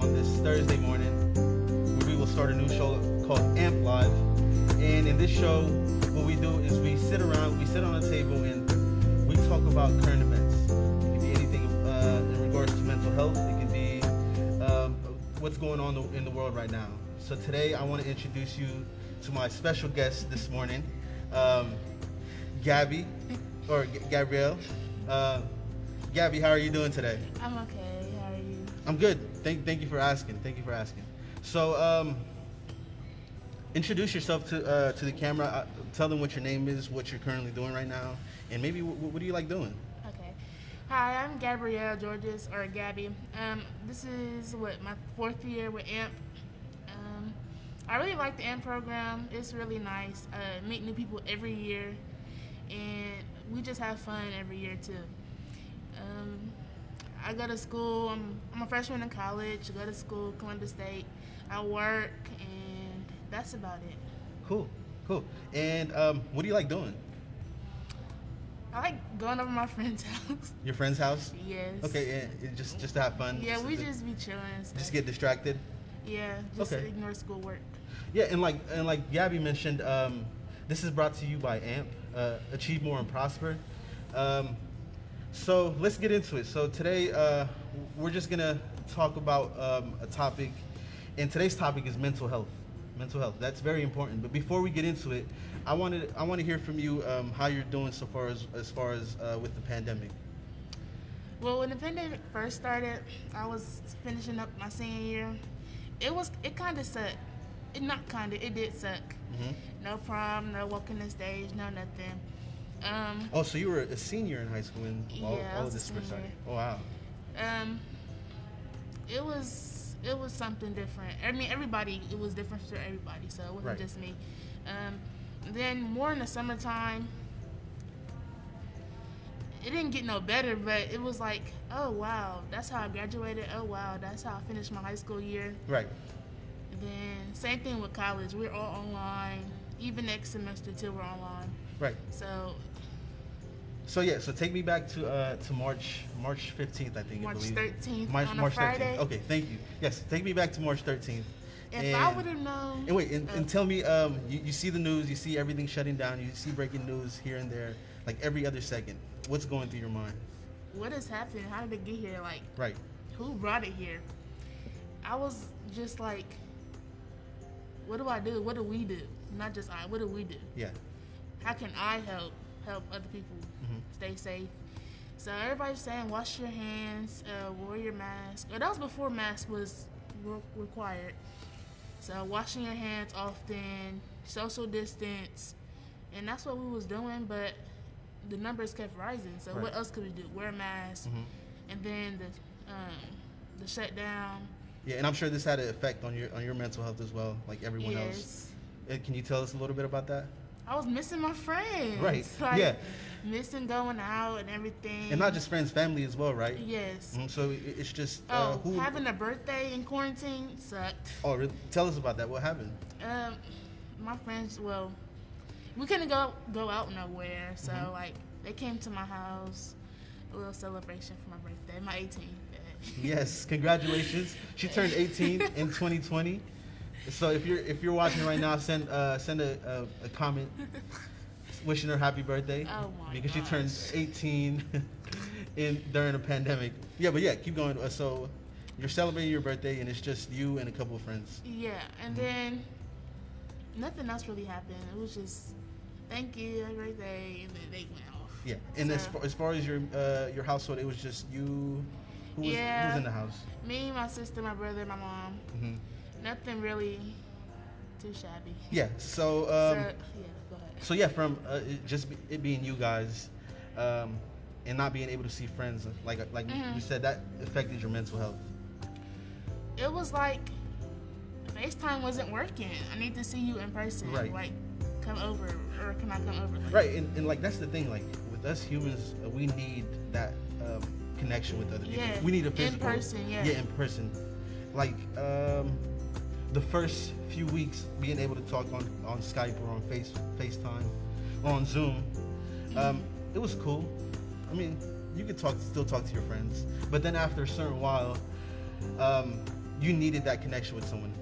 on this Thursday morning where we will start a new show called A.M.P Live. And in this show, what we do is we sit on a table and we talk about current events. It can be anything in regards to mental health. It can be what's going on in the world right now. So today I want to introduce you to my special guest this morning, Gabby, or Gabrielle. Gabby, how are you doing today? I'm okay. How are you? I'm good. Thank you for asking. So, introduce yourself to the camera. Tell them what your name is, what you're currently doing right now, and maybe what do you like doing? Okay. Hi, I'm Gabrielle Georges, or Gabby. This is my 4th year with A.M.P. I really like the A.M.P program. It's really nice. Meet new people every year, and we just have fun every year too. I go to school. I'm a freshman in college. I go to school, Columbus State. I work, and that's about it. Cool. And what do you like doing? I like going over my friend's house. Your friend's house? Yes. Okay, and just to have fun. Yeah, we just be chilling and stuff. Just get distracted. Yeah, just Okay. ignore schoolwork. Yeah, and like Gabby mentioned, this is brought to you by A.M.P. Achieve More and Prosper. So let's get into it. So today we're just gonna talk about a topic, and today's topic is mental health. Mental health. That's very important. But before we get into it, I want to hear from you how you're doing so far as far as with the pandemic. Well, when the pandemic first started, I was finishing up my senior year. It kind of sucked. It did suck. Mm-hmm. No prom, no walking the stage, no nothing. Oh, so you were a senior in high school when Yeah, I all was of a this first started. senior. Oh wow. It was something different. I mean, it was different for everybody, so it wasn't Right. just me. Then more in the summertime, it didn't get no better, but it was like, oh wow, that's how I graduated. Oh wow, that's how I finished my high school year. Right. Then same thing with college. We're all online, even next semester till we're online. Right. So yeah, so take me back to March 15th, I think. March I believe. 13th March, on a March Friday. 13th. Okay, thank you. Yes, take me back to March 13th. If I would have known. And wait, and tell me, you see the news, you see everything shutting down, you see breaking news here and there, like every other second. What's going through your mind? What is happening? How did it get here? Like, Right. who brought it here? I was just like, what do I do? What do we do? Not just I. What do we do? Yeah. How can I help other people stay safe? So everybody's saying wash your hands, wear your mask. Or that was before mask was required. So washing your hands often, social distance, and that's what we was doing. But the numbers kept rising. So Right. what else could we do? Wear a mask, and then the shutdown. Yeah, and I'm sure this had an effect on your mental health as well, like everyone else. Can you tell us a little bit about that? I was missing my friends. Right. Like, Yeah. missing going out and everything. And not just friends, family as well, right? Yes. So it's just Having a birthday in quarantine sucked. Oh, really? Tell us about that. What happened? My friends, well, we couldn't go out nowhere, so like they came to my house, a little celebration for my birthday, my 18th. Yes, congratulations. She turned 18 in 2020. So if you're watching right now, send a comment wishing her happy birthday. Oh my because gosh. she turned 18 during a pandemic. Yeah, but yeah, keep going. So you're celebrating your birthday and it's just you and a couple of friends. Yeah, and then nothing else really happened. It was just thank you, happy birthday, and then they went off. Yeah, and So- as far as your household, it was just you. Who was in the house? Me, my sister, my brother, my mom. Mm-hmm. Nothing really too shabby. Yeah. So yeah, go ahead. So yeah, from it being you guys, and not being able to see friends, like you said, that affected your mental health. It was like FaceTime wasn't working. I need to see you in person. Right. Like, come over, or can I come over? Like, Right, and like that's the thing. Like with us humans, we need that connection with other people. Yeah, We need a in physical. person, yeah. Yeah, in person. Like the first few weeks, being able to talk on Skype or on FaceTime or on Zoom, it was cool. I mean, you could still talk to your friends, but then after a certain while, you needed that connection with someone.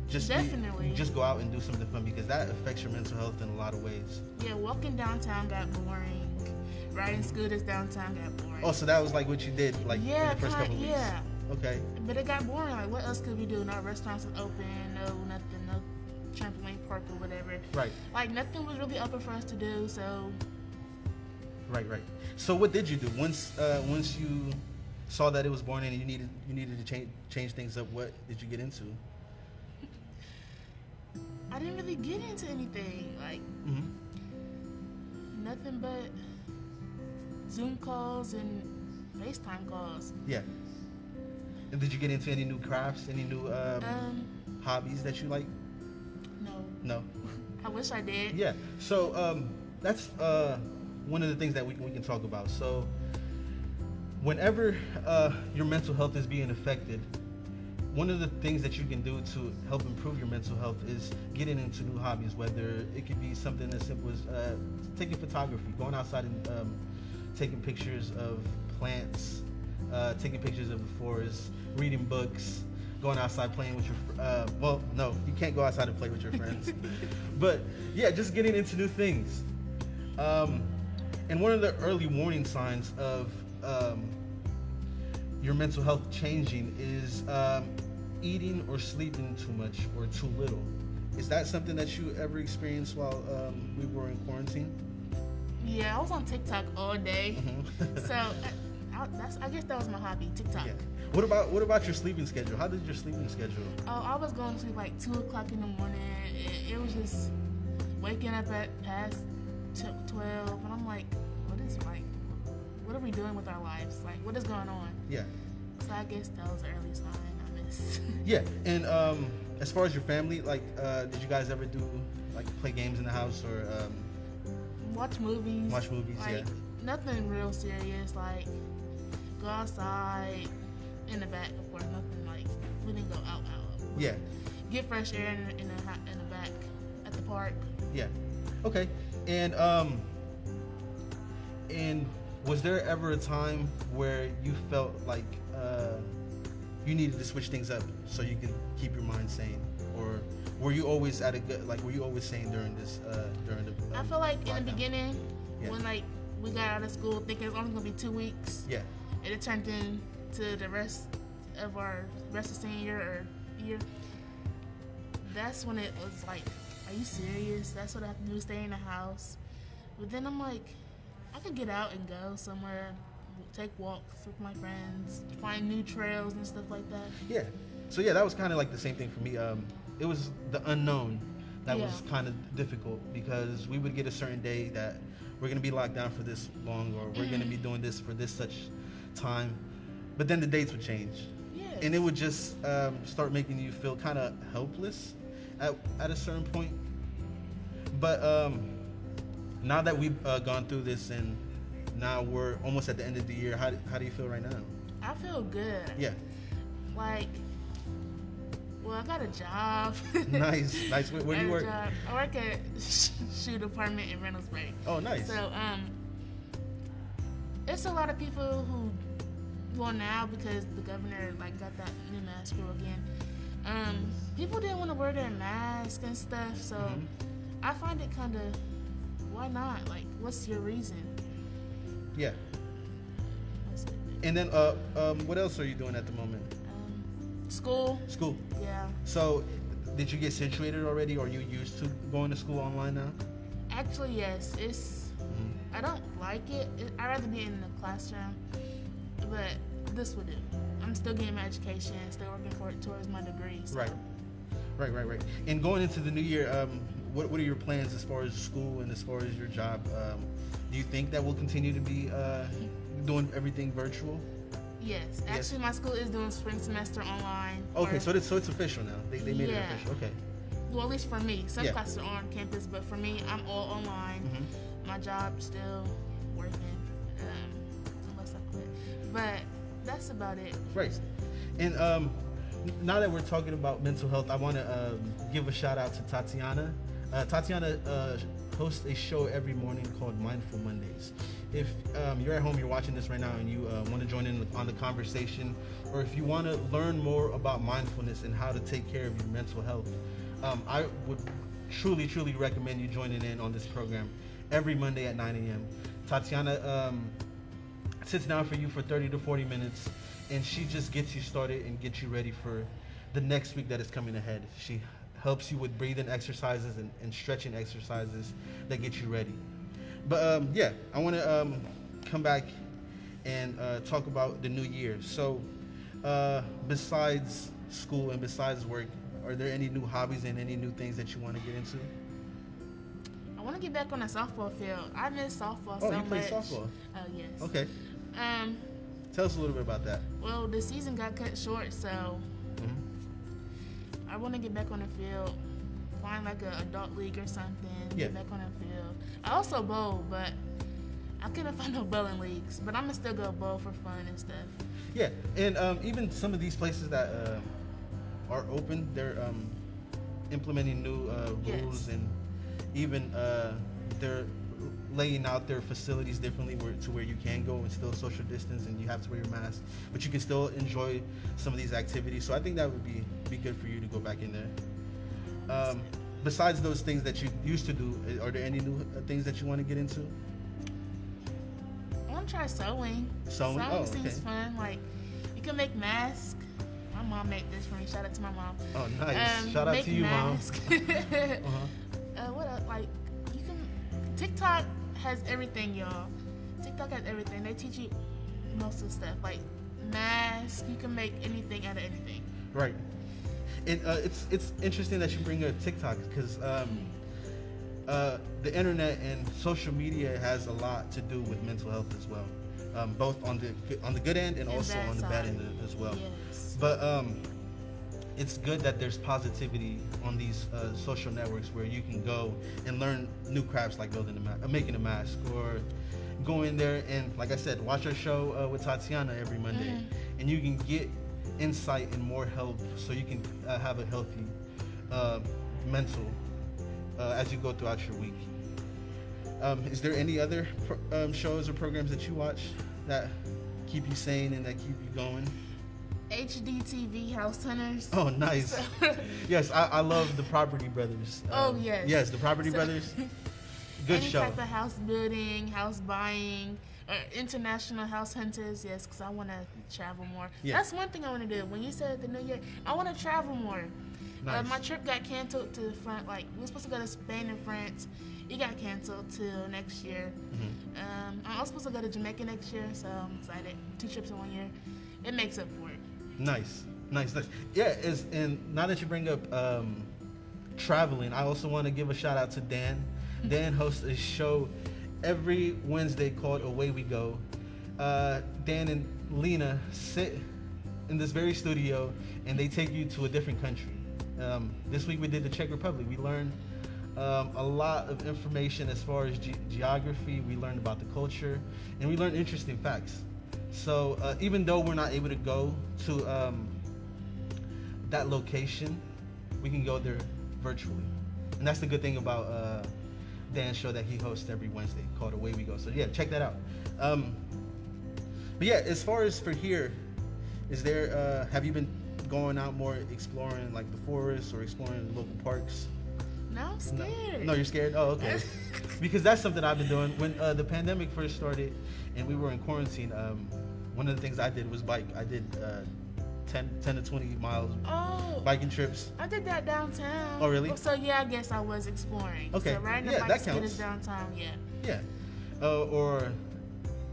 Definitely. Just go out and do something fun, because that affects your mental health in a lot of ways. Yeah, walking downtown got boring. Riding scooters downtown got boring. Oh, so that was like what you did, like in the first couple weeks. Yeah. Okay. But it got boring. Like, what else could we do? No restaurants was open. No nothing. No trampoline park or whatever. Right. Like, nothing was really open for us to do. So. Right. So what did you do once you saw that it was boring and you needed to change things up? What did you get into? I didn't really get into anything. Like, nothing but Zoom calls and FaceTime calls. Yeah. And did you get into any new crafts, any new hobbies that you like? No. I wish I did. Yeah. So that's one of the things that we can talk about. So whenever your mental health is being affected, one of the things that you can do to help improve your mental health is getting into new hobbies, whether it could be something as simple as taking photography, going outside and taking pictures of plants, taking pictures of the forest, reading books, going outside playing with your well, no, you can't go outside and play with your friends. But yeah, just getting into new things. And one of the early warning signs of your mental health changing is eating or sleeping too much or too little. Is that something that you ever experienced while we were in quarantine? Yeah, I was on TikTok all day. So I guess that was my hobby, TikTok. Yeah. What about your sleeping schedule? How did your sleeping schedule? Oh, I was going to sleep like 2 o'clock in the morning. It was just waking up at past 12, and I'm like, what are we doing with our lives? Like, what is going on? Yeah. So I guess that was the early sign I missed. Yeah, and as far as your family, like, did you guys ever do like play games in the house or watch movies? Watch movies, like, yeah. Nothing real serious. Like, go outside in the back, of course. Nothing like we didn't go out. Yeah. Get fresh air in the back at the park. Yeah. Okay. And was there ever a time where you felt like you needed to switch things up so you can keep your mind sane, or were you always at a good, like, were you always sane during this during the I feel like lockdown? in the beginning, when like we got out of school thinking it's only gonna be 2 weeks, yeah, it turned into the rest of senior or year. That's when it was like, are you serious? That's what I have to do, stay in the house. But then I'm like, I could get out and go somewhere, take walks with my friends, find new trails and stuff like that. Yeah. So yeah, that was kind of like the same thing for me. It was the unknown that was kind of difficult, because we would get a certain day that we're gonna be locked down for this long, or we're gonna be doing this for this such time, but then the dates would change. Yes. And it would just start making you feel kind of helpless at a certain point. But now that we've gone through this and now we're almost at the end of the year, how do you feel right now? I feel good. Yeah. Like, well, I got a job. Nice. Where do you work? I work at shoe department in Reynoldsburg. Oh, nice. So, it's a lot of people who, well, now because the governor like got that new mask rule again, people didn't want to wear their mask and stuff. So, I find it kind of, why not? Like, what's your reason? Yeah. That's it. And then, what else are you doing at the moment? School. School. Yeah. So, did you get situated already, or are you used to going to school online now? Actually, yes. It's. I don't like it. I'd rather be in the classroom, but this would do. I'm still getting my education, still working towards my degree. So. Right. And going into the new year, what are your plans as far as school and as far as your job? Do you think that we'll continue to be doing everything virtual? Yes. Actually, my school is doing spring semester online. Okay, so it's official now. They made it official. Okay. Well, at least for me. Some classes are on campus, but for me, I'm all online. My job's still working, unless I quit. But that's about it. Right. And now that we're talking about mental health, I want to give a shout out to Tatiana. Tatiana host a show every morning called Mindful Mondays. If you're at home, you're watching this right now, and you want to join in on the conversation, or if you want to learn more about mindfulness and how to take care of your mental health, I would truly, truly recommend you joining in on this program every Monday at 9 a.m. Tatiana sits down for you for 30 to 40 minutes, and she just gets you started and gets you ready for the next week that is coming ahead. She helps you with breathing exercises and stretching exercises that get you ready. But yeah, I want to come back and talk about the new year. So besides school and besides work, are there any new hobbies and any new things that you want to get into? I want to get back on the softball field. I miss softball so much. Oh, you play softball? Yes. Okay. Tell us a little bit about that. Well, the season got cut short, so I want to get back on the field, find like an adult league or something, get back on the field. I also bowl, but I couldn't find no bowling leagues, but I'm going to still go bowl for fun and stuff. Yeah, and even some of these places that are open, they're implementing new rules, and even they're laying out their facilities differently to where you can go and still social distance and you have to wear your mask, but you can still enjoy some of these activities. So I think that would be good for you to go back in there. Besides those things that you used to do, are there any new things that you want to get into? I want to try sewing. Sewing seems fun. Like, you can make masks. My mom made this for me. Shout out to my mom. Oh, nice. Shout out to you, mask. Mom. What else? Like, you can. TikTok has everything, y'all. TikTok has everything. They teach you most of the stuff. Like masks. You can make anything out of anything. Right. And it's interesting that you bring up TikTok because the internet and social media has a lot to do with mental health as well, both on the good end and also on the bad end as well. Yes. But it's good that there's positivity on these social networks where you can go and learn new crafts like making a mask, or go in there and, like I said, watch our show with Tatiana every Monday, and you can get insight and more help so you can have a healthy mental as you go throughout your week. Is there any other shows or programs that you watch that keep you sane and that keep you going? HDTV House Hunters. Oh, nice. Yes, I love the Property Brothers. Yes. Yes, the Property Brothers. Good show. Any type of house building, house buying, or international house hunters. Yes, because I want to travel more. Yeah. That's one thing I want to do. When you said the New Year, I want to travel more. Nice. My trip got canceled to front. Like, we were supposed to go to Spain and France. It got canceled till next year. I'm also supposed to go to Jamaica next year, so I'm excited. 2 trips in 1 year. It makes up for it. Nice. Yeah, and now that you bring up traveling, I also want to give a shout out to Dan. Dan hosts a show every Wednesday called Away We Go. Dan and Lena sit in this very studio and they take you to a different country. This week we did the Czech Republic. We learned a lot of information as far as geography. We learned about the culture, and we learned interesting facts. So even though we're not able to go to that location, we can go there virtually. And that's the good thing about Dan's show that he hosts every Wednesday called Away We Go. So yeah, check that out. But yeah, as far as for here, is there, have you been going out more exploring like the forest or exploring the local parks? No, I'm scared. No, you're scared? Oh, okay. Because that's something I've been doing. When the pandemic first started and we were in quarantine, one of the things I did was bike. I did 10 to 20 miles biking trips. I did that downtown. Oh, really? So yeah, I guess I was exploring. Okay. So riding the Yeah, bikes that counts. downtown, yeah. Yeah. Or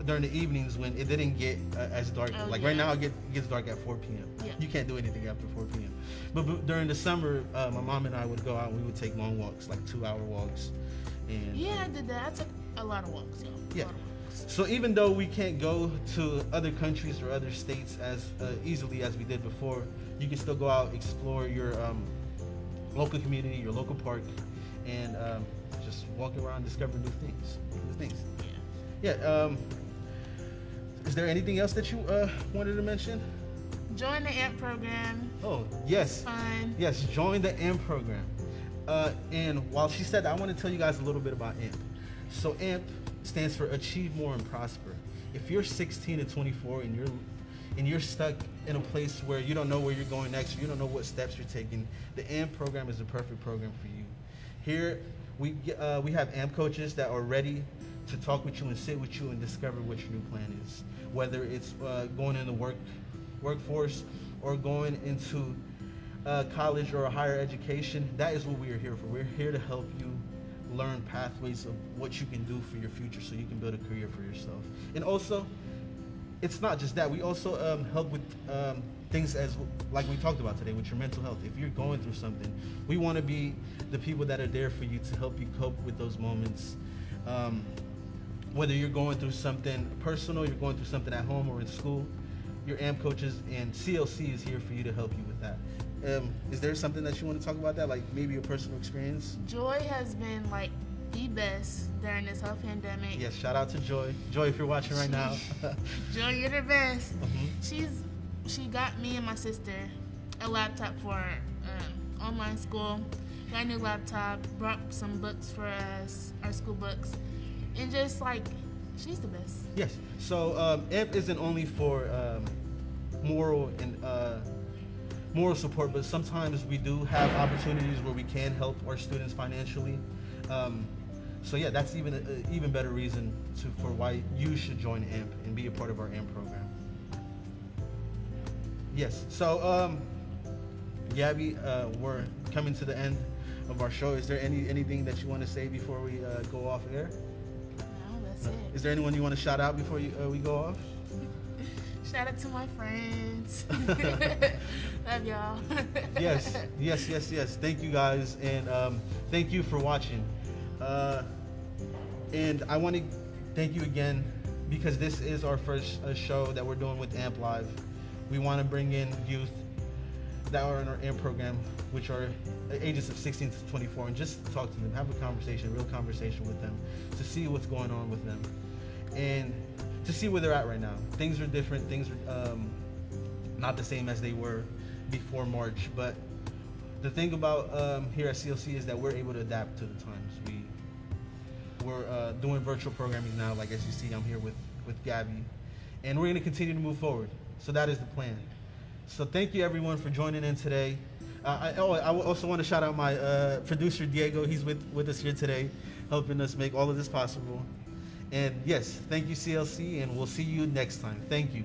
during the evenings when it didn't get as dark. Right now it gets dark at 4 p.m. Yeah. You can't do anything after 4 p.m. But during the summer, my mom and I would go out and we would take long walks, like 2-hour walks. And yeah, I did that. I took a lot of walks, yo. Yeah. A lot of walks. So even though we can't go to other countries or other states as easily as we did before, you can still go out, explore your local community, your local park, and just walk around, discover new things. Yeah. Is there anything else that you wanted to mention? Join the A.M.P program. Oh, yes. It's fun. Yes, join the A.M.P program. And while she said that, I want to tell you guys a little bit about A.M.P. So A.M.P stands for Achieve More and Prosper. If you're 16 to 24 and you're stuck in a place where you don't know where you're going next, or you don't know what steps you're taking, the A.M.P program is the perfect program for you. Here, we have A.M.P coaches that are ready to talk with you and sit with you and discover what your new plan is. Whether it's going in the workforce or going into college or a higher education, that is what we are here for. We're here to help you learn pathways of what you can do for your future so you can build a career for yourself. And also, it's not just that. We also help with things like we talked about today with your mental health. If you're going through something, we want to be the people that are there for you to help you cope with those moments. Whether you're going through something personal, you're going through something at home or in school, your A.M.P coaches and CLC is here for you to help you with that. Is there something that you want to talk about that, like maybe a personal experience? Joy has been like the best during this whole pandemic. Yes, shout out to Joy. Joy, if you're watching right now. Joy, you're the best. She got me and my sister a laptop for online school. Got a new laptop, brought some books for us, our school books, and just like, she's the best. Yes. So A.M.P isn't only for moral support, but sometimes we do have opportunities where we can help our students financially. So yeah, that's even an even better reason for why you should join A.M.P and be a part of our A.M.P program. Yes. So Gabby, we're coming to the end of our show. Is there anything that you want to say before we go off air? No, that's it. Is there anyone you want to shout out before we go off? Shout out to my friends. Love y'all. Yes. Thank you guys, and thank you for watching. And I want to thank you again because this is our first show that we're doing with A.M.P Live. We want to bring in youth that are in our A.M.P program, which are ages of 16 to 24, and just talk to them, have a conversation, a real conversation with them, to see what's going on with them, and to see where they're at right now. Things are different. Things are not the same as they were before March. But the thing about here at CLC is that we're able to adapt to the times. We're doing virtual programming now. Like as you see, I'm here with Gabby, and we're going to continue to move forward. So that is the plan. So thank you everyone for joining in today. I also want to shout out my producer Diego. He's with us here today, helping us make all of this possible. And yes, thank you CLC, and we'll see you next time. Thank you.